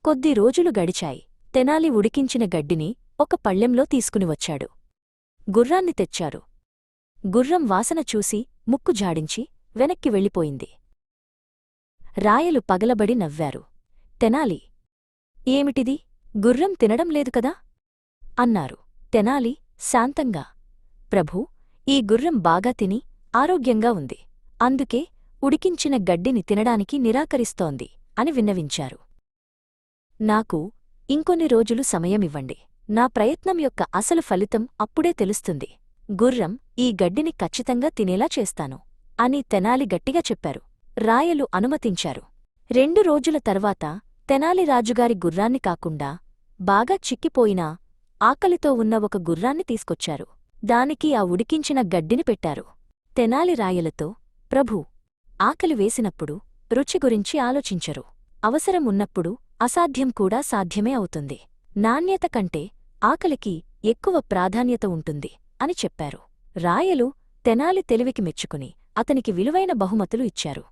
కొద్ది రోజులు గడిచాయి. తెనాలి ఉడికించిన గడ్డిని ఒక పళ్ళెంలో తీసుకునివచ్చాడు. గుర్రాన్ని తెచ్చారు. గుర్రం వాసన చూసి ముక్కు జాడించి వెనక్కి వెళ్ళిపోయింది. రాయలు పగలబడి నవ్వారు. తెనాలి, ఏమిటిది? గుర్రం తినడం లేదు కదా అన్నారు. తెనాలి శాంతంగా, ప్రభూ, ఈ గుర్రం బాగా తిని ఆరోగ్యంగా ఉంది. అందుకే ఉడికించిన గడ్డిని తినడానికి నిరాకరిస్తోంది అని విన్నవించారు. నాకు ఇంకొన్ని రోజులు సమయమివ్వండి. నా ప్రయత్నం యొక్క అసలు ఫలితం అప్పుడే తెలుస్తుంది. గుర్రం ఈ గడ్డిని ఖచ్చితంగా తినేలా చేస్తాను అని తెనాలి గట్టిగా చెప్పారు. రాయలు అనుమతించారు. 2 రోజుల తర్వాత తెనాలి రాజుగారి గుర్రాన్ని కాకుండా బాగా చిక్కిపోయినా ఆకలితో ఉన్న ఒక గుర్రాన్ని తీసుకొచ్చారు. దానికి ఆ ఉడికించిన గడ్డిని పెట్టారు. తెనాలి రాయలతో, ప్రభూ, ఆకలి వేసినప్పుడు రుచి గురించి ఆలోచించరు. అవసరం ఉన్నప్పుడు అసాధ్యం కూడా సాధ్యమే అవుతుంది. నాణ్యత కంటే ఆకలికి ఎక్కువ ప్రాధాన్యత ఉంటుంది అని చెప్పారు. రాయలు తెనాలి తెలివికి మెచ్చుకుని అతనికి విలువైన బహుమతులు ఇచ్చారు.